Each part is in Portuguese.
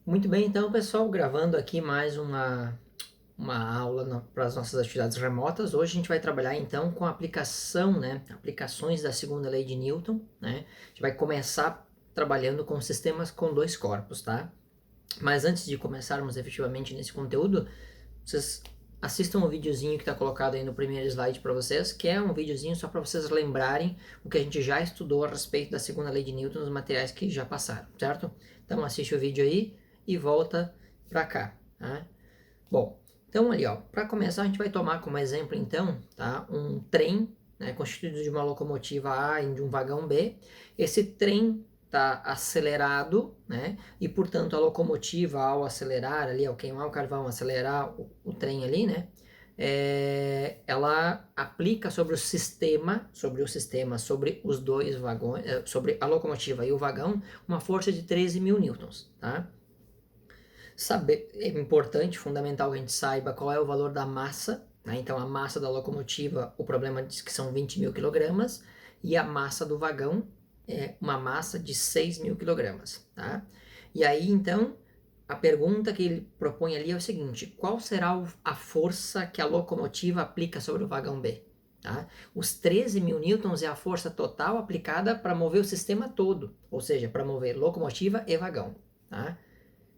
Muito bem, então, pessoal, gravando aqui mais uma aula para as nossas atividades remotas. Hoje a gente vai trabalhar, então, com a aplicação, né? Aplicações da segunda lei de Newton, né? A gente vai começar trabalhando com sistemas com dois corpos, tá? Mas antes de começarmos efetivamente nesse conteúdo, vocês assistam o videozinho que está colocado aí no primeiro slide para vocês, que é um videozinho só para vocês lembrarem o que a gente já estudou a respeito da segunda lei de Newton nos materiais que já passaram, certo? Então assiste o vídeo aí e volta para cá, tá? Bom, então ali, ó, para começar a gente vai tomar como exemplo então, tá, um trem, né, constituído de uma locomotiva A e de um vagão B. Esse trem está acelerado, né, e portanto a locomotiva ao acelerar ali, ao queimar o carvão, acelerar o trem ali, né, ela aplica sobre sobre os dois vagões, sobre a locomotiva e o vagão, uma força de 13.000 newtons, tá? Saber, é importante, fundamental que a gente saiba qual é o valor da massa, né? Então a massa da locomotiva, o problema diz que são 20.000 quilogramas, e a massa do vagão é uma massa de 6.000 quilogramas, tá? E aí então a pergunta que ele propõe ali é o seguinte: qual será a força que a locomotiva aplica sobre o vagão B? Tá? Os 13.000 newtons é a força total aplicada para mover o sistema todo, ou seja, para mover locomotiva e vagão, tá?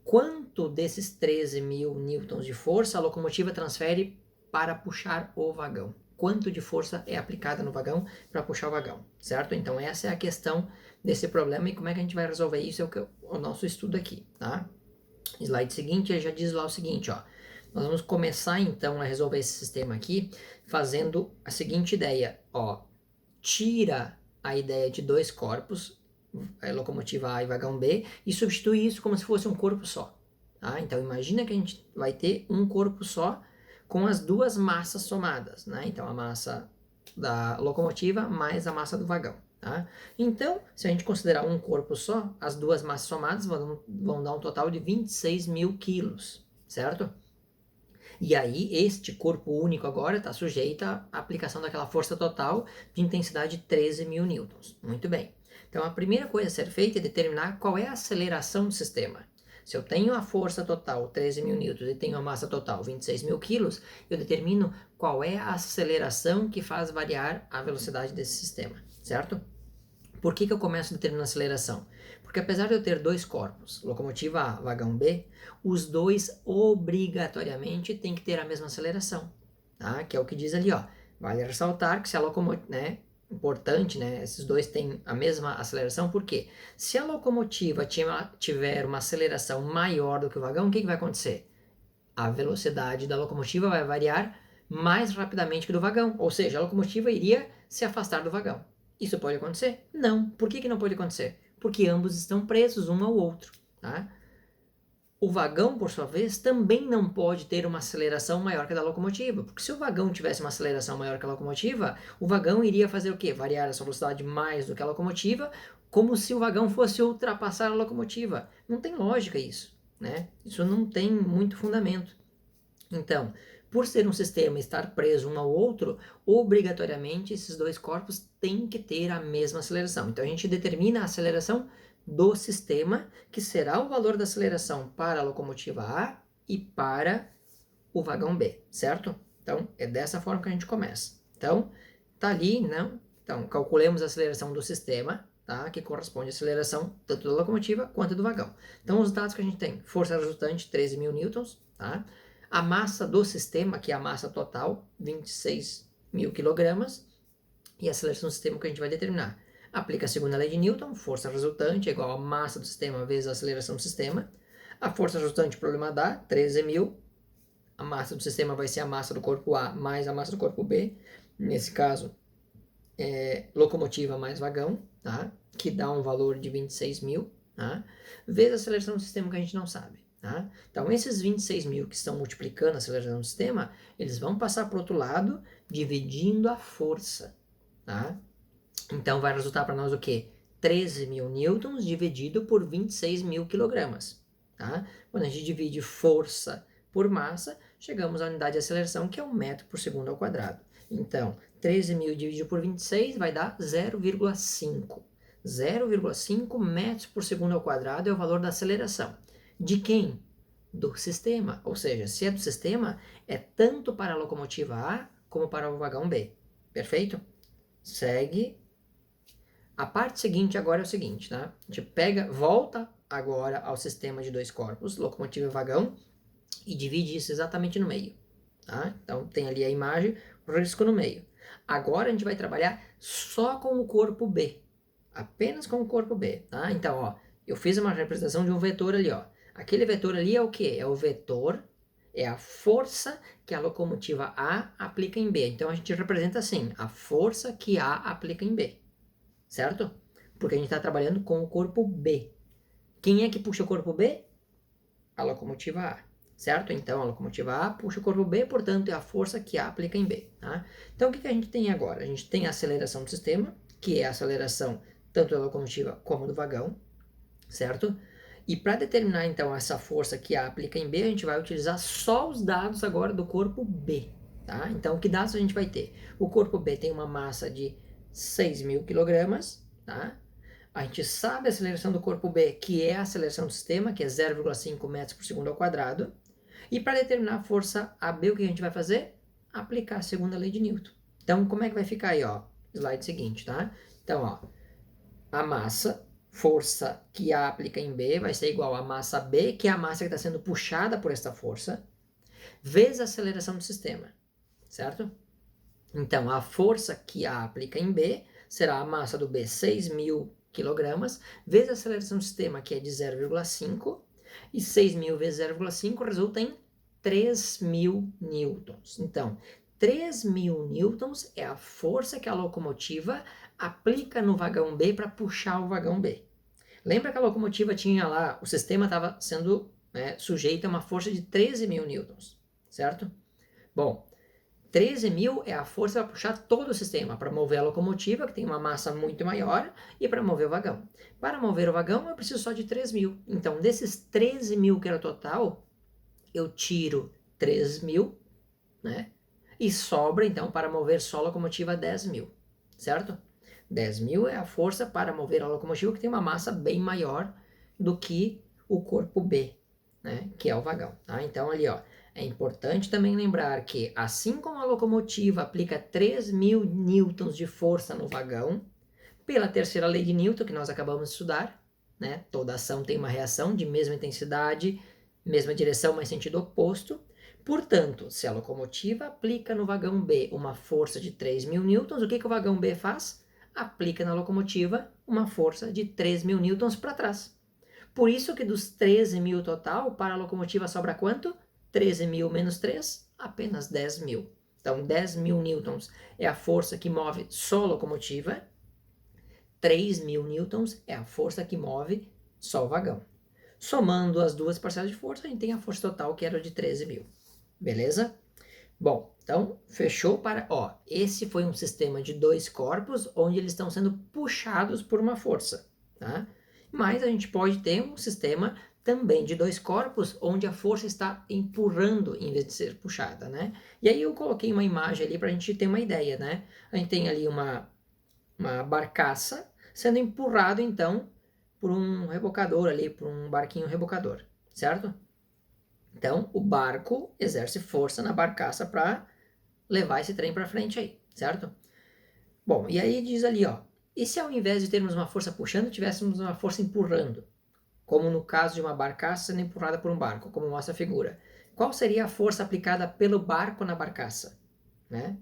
Quanto desses 13.000 newtons de força a locomotiva transfere para puxar o vagão? Quanto de força é aplicada no vagão para puxar o vagão, certo? Então essa é a questão desse problema e como é que a gente vai resolver isso é o nosso estudo aqui, tá? Slide seguinte, ele já diz lá o seguinte, ó. Nós vamos começar então a resolver esse sistema aqui fazendo a seguinte ideia, ó. Tira a ideia de dois corpos, a locomotiva A e vagão B, e substitui isso como se fosse um corpo só. Tá? Então imagina que a gente vai ter um corpo só com as duas massas somadas, né? Então a massa da locomotiva mais a massa do vagão. Tá? Então, se a gente considerar um corpo só, as duas massas somadas vão dar um total de 26.000 quilos, certo? E aí, este corpo único agora está sujeito à aplicação daquela força total de intensidade de 13.000 newtons. Muito bem. Então, a primeira coisa a ser feita é determinar qual é a aceleração do sistema. Se eu tenho a força total 13.000 newtons e tenho a massa total 26.000 quilos, eu determino qual é a aceleração que faz variar a velocidade desse sistema, certo? Por que eu começo determinando a aceleração? Porque apesar de eu ter dois corpos, locomotiva A, vagão B, os dois obrigatoriamente têm que ter a mesma aceleração, tá? Que é o que diz ali, ó. Vale ressaltar que se a locomotiva, né, importante, né, esses dois têm a mesma aceleração, por quê? Se a locomotiva tiver uma aceleração maior do que o vagão, o que vai acontecer? A velocidade da locomotiva vai variar mais rapidamente que do vagão, ou seja, a locomotiva iria se afastar do vagão. Isso pode acontecer? Não. Por que não pode acontecer? Porque ambos estão presos um ao outro. Tá? O vagão, por sua vez, também não pode ter uma aceleração maior que a da locomotiva, porque se o vagão tivesse uma aceleração maior que a locomotiva, o vagão iria fazer o quê? Variar a sua velocidade mais do que a locomotiva, como se o vagão fosse ultrapassar a locomotiva. Não tem lógica isso, né? Isso não tem muito fundamento. Então, por ser um sistema estar preso um ao outro, obrigatoriamente esses dois corpos têm que ter a mesma aceleração. Então, a gente determina a aceleração do sistema, que será o valor da aceleração para a locomotiva A e para o vagão B, certo? Então, é dessa forma que a gente começa. Então, tá ali, né? Então, calculemos a aceleração do sistema, tá? Que corresponde à aceleração tanto da locomotiva quanto do vagão. Então, os dados que a gente tem: força resultante 13.000 newtons, tá? A massa do sistema, que é a massa total, 26.000 quilogramas, e a aceleração do sistema que a gente vai determinar. Aplica a segunda lei de Newton, força resultante é igual a massa do sistema vezes a aceleração do sistema. A força resultante, problema dá, 13.000. A massa do sistema vai ser a massa do corpo A mais a massa do corpo B. Nesse caso, locomotiva mais vagão, tá? Que dá um valor de 26.000, tá? Vezes a aceleração do sistema que a gente não sabe. Tá? Então, esses 26.000 que estão multiplicando a aceleração do sistema, eles vão passar para o outro lado, dividindo a força. Tá? Então, vai resultar para nós o quê? 13.000 newtons dividido por 26.000 quilogramas. Tá? Quando a gente divide força por massa, chegamos à unidade de aceleração, que é 1 metro por segundo ao quadrado. Então, 13.000 dividido por 26 vai dar 0,5. 0,5 metros por segundo ao quadrado é o valor da aceleração. De quem? Do sistema. Ou seja, se é do sistema, é tanto para a locomotiva A como para o vagão B. Perfeito? Segue. A parte seguinte agora é o seguinte, tá? A gente volta agora ao sistema de dois corpos, locomotiva e vagão, e divide isso exatamente no meio, tá? Então tem ali a imagem, o risco no meio. Agora a gente vai trabalhar só com o corpo B, apenas com o corpo B, tá? Então, ó, eu fiz uma representação de um vetor ali, ó. Aquele vetor ali é o quê? É o vetor, é a força que a locomotiva A aplica em B. Então a gente representa assim, a força que A aplica em B, certo? Porque a gente está trabalhando com o corpo B. Quem é que puxa o corpo B? A locomotiva A, certo? Então a locomotiva A puxa o corpo B, portanto é a força que A aplica em B, tá? Então o que a gente tem agora? A gente tem a aceleração do sistema, que é a aceleração tanto da locomotiva como do vagão, certo? E para determinar então essa força que A aplica em B, a gente vai utilizar só os dados agora do corpo B, tá? Então que dados a gente vai ter? O corpo B tem uma massa de 6.000 kg, tá? A gente sabe a aceleração do corpo B, que é a aceleração do sistema, que é 0,5 metros por segundo ao quadrado. E para determinar a força AB, o que a gente vai fazer? Aplicar a segunda lei de Newton. Então, como é que vai ficar aí, ó? Slide seguinte, tá? Então, ó, a massa, força que A aplica em B, vai ser igual a massa B, que é a massa que está sendo puxada por esta força, vezes a aceleração do sistema, certo? Então, a força que A aplica em B será a massa do B, 6.000 kg, vezes a aceleração do sistema, que é de 0,5, e 6.000 vezes 0,5 resulta em 3.000 newtons. Então, 3.000 newtons é a força que a locomotiva aplica no vagão B para puxar o vagão B. Lembra que a locomotiva tinha lá, o sistema estava sendo sujeito a uma força de 13.000 newtons, certo? Bom, 13.000 é a força para puxar todo o sistema, para mover a locomotiva, que tem uma massa muito maior, e para mover o vagão. Para mover o vagão, eu preciso só de 3.000. Então, desses 13.000 que era o total, eu tiro 3.000, né? E sobra, então, para mover só a locomotiva, 10.000, certo? 10.000 é a força para mover a locomotiva, que tem uma massa bem maior do que o corpo B, né? Que é o vagão, tá? Então, ali, ó, é importante também lembrar que, assim como a locomotiva aplica 3.000 newtons de força no vagão, pela terceira lei de Newton, que nós acabamos de estudar, né? Toda ação tem uma reação de mesma intensidade, mesma direção, mas sentido oposto. Portanto, se a locomotiva aplica no vagão B uma força de 3.000 newtons, o que o vagão B faz? Aplica na locomotiva uma força de 3.000 newtons para trás. Por isso que dos 13.000 total, para a locomotiva sobra quanto? 13.000 menos 3, apenas 10.000. Então, 10.000 newtons é a força que move só a locomotiva, 3.000 newtons é a força que move só o vagão. Somando as duas parcelas de força, a gente tem a força total, que era de 13.000. Beleza? Bom, então, fechou para... Ó, esse foi um sistema de dois corpos, onde eles estão sendo puxados por uma força, tá? Mas a gente pode ter um sistema também de dois corpos, onde a força está empurrando em vez de ser puxada, né? E aí eu coloquei uma imagem ali para a gente ter uma ideia, né? A gente tem ali uma barcaça sendo empurrado, então, por um rebocador ali, por um barquinho rebocador, certo? Então, o barco exerce força na barcaça para levar esse trem para frente aí, certo? Bom, e aí diz ali, ó, e se ao invés de termos uma força puxando, tivéssemos uma força empurrando? Como no caso de uma barcaça sendo empurrada por um barco, como mostra a figura. Qual seria a força aplicada pelo barco na barcaça? Né?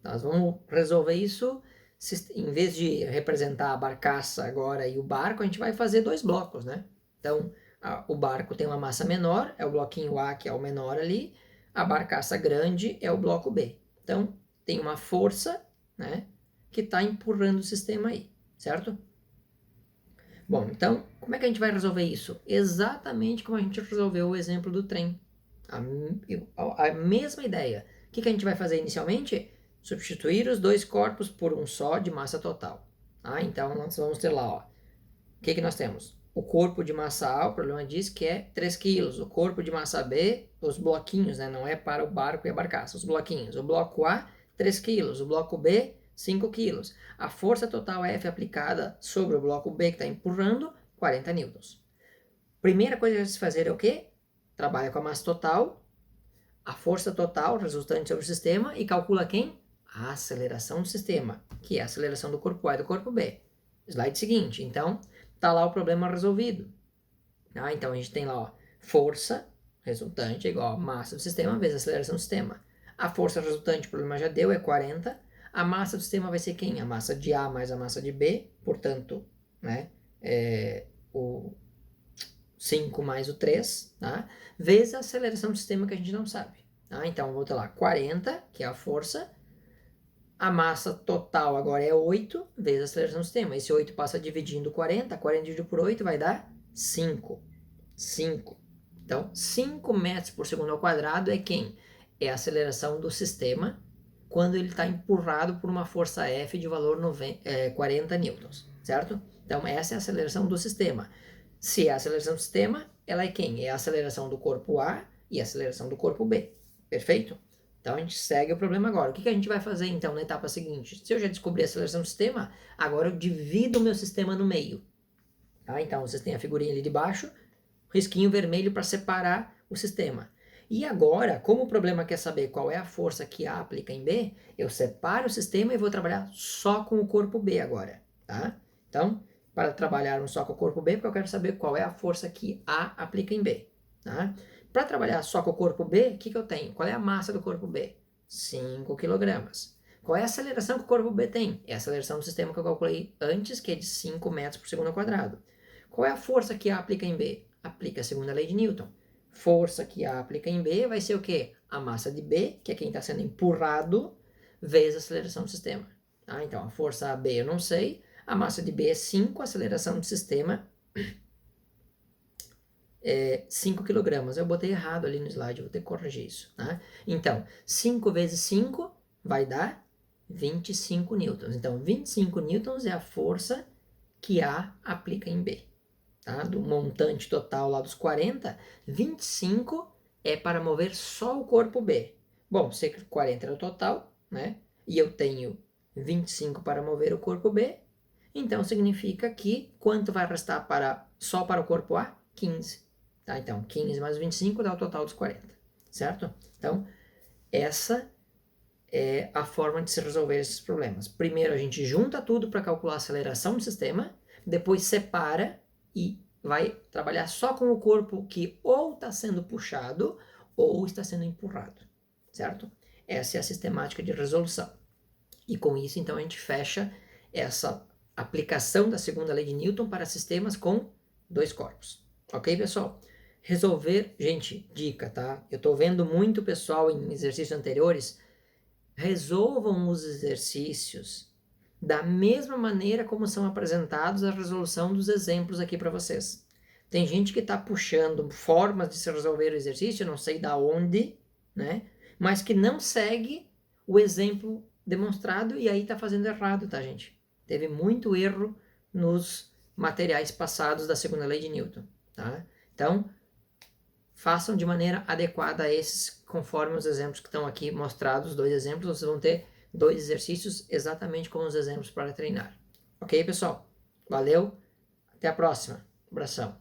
Nós vamos resolver isso, em vez de representar a barcaça agora e o barco, a gente vai fazer dois blocos, né? Então, o barco tem uma massa menor, é o bloquinho A, que é o menor ali, a barcaça grande é o bloco B. Então, tem uma força, né, que está empurrando o sistema aí, certo? Bom, então, como é que a gente vai resolver isso? Exatamente como a gente resolveu o exemplo do trem. A mesma ideia. O que a gente vai fazer inicialmente? Substituir os dois corpos por um só de massa total. Então, nós vamos ter lá, ó, o que nós temos? O corpo de massa A, o problema diz que é 3 kg. O corpo de massa B, os bloquinhos, né? Não é para o barco e a barcaça, os bloquinhos. O bloco A, 3 kg. O bloco B, 5 kg. A força total F aplicada sobre o bloco B que está empurrando, 40 newtons. Primeira coisa que se fazer é o quê? Trabalha com a massa total, a força total resultante sobre o sistema e calcula quem? A aceleração do sistema, que é a aceleração do corpo A e do corpo B. Slide seguinte. Então, tá lá o problema resolvido. Então, a gente tem lá, ó, força resultante é igual a massa do sistema vezes a aceleração do sistema. A força resultante, o problema já deu, é 40. A massa do sistema vai ser quem? A massa de A mais a massa de B, portanto, né, o 5 mais o 3, tá? Vezes a aceleração do sistema que a gente não sabe. Tá? Então, vou ter lá 40, que é a força. A massa total agora é 8, vezes a aceleração do sistema. Esse 8 passa dividindo 40. 40 dividido por 8 vai dar 5. 5. Então, 5 metros por segundo ao quadrado é quem? É a aceleração do sistema quando ele está empurrado por uma força F de valor 40 newtons, certo? Então, essa é a aceleração do sistema. Se é a aceleração do sistema, ela é quem? É a aceleração do corpo A e a aceleração do corpo B. Perfeito? Então, a gente segue o problema agora. O que a gente vai fazer, então, na etapa seguinte? Se eu já descobri a aceleração do sistema, agora eu divido o meu sistema no meio. Tá? Então, vocês têm a figurinha ali de baixo, risquinho vermelho para separar o sistema. E agora, como o problema quer saber qual é a força que A aplica em B, eu separo o sistema e vou trabalhar só com o corpo B agora, tá? Então, para trabalhar só com o corpo B, porque eu quero saber qual é a força que A aplica em B, tá? Para trabalhar só com o corpo B, o que eu tenho? Qual é a massa do corpo B? 5 kg. Qual é a aceleração que o corpo B tem? É a aceleração do sistema que eu calculei antes, que é de 5 metros por segundo ao quadrado. Qual é a força que A aplica em B? Aplica a segunda lei de Newton. Força que A aplica em B vai ser o quê? A massa de B, que é quem está sendo empurrado, vezes a aceleração do sistema. Tá? Então, a força AB eu não sei, a massa de B é 5, a aceleração do sistema é 5 kg. Eu botei errado ali no slide, vou ter que corrigir isso. Tá? Então, 5 vezes 5 vai dar 25 newtons. Então, 25 newtons é a força que A aplica em B. Tá? Do montante total lá dos 40, 25 é para mover só o corpo B. Bom, sei que 40 era o total, né? E eu tenho 25 para mover o corpo B, então significa que quanto vai restar só para o corpo A? 15. Tá? Então, 15 mais 25 dá o total dos 40, certo? Então, essa é a forma de se resolver esses problemas. Primeiro, a gente junta tudo para calcular a aceleração do sistema, depois separa e vai trabalhar só com o corpo que ou está sendo puxado ou está sendo empurrado, certo? Essa é a sistemática de resolução. E com isso, então, a gente fecha essa aplicação da segunda lei de Newton para sistemas com dois corpos. Ok, pessoal? Resolver, gente, dica, tá? Eu estou vendo muito pessoal em exercícios anteriores, resolvam os exercícios da mesma maneira como são apresentados a resolução dos exemplos aqui para vocês. Tem gente que está puxando formas de se resolver o exercício, não sei da onde, né? Mas que não segue o exemplo demonstrado e aí está fazendo errado, tá, gente? Teve muito erro nos materiais passados da segunda lei de Newton, tá? Então, façam de maneira adequada a esses, conforme os exemplos que estão aqui mostrados, dois exemplos, vocês vão ter dois exercícios exatamente como os exemplos para treinar. Ok, pessoal? Valeu, até a próxima. Abração.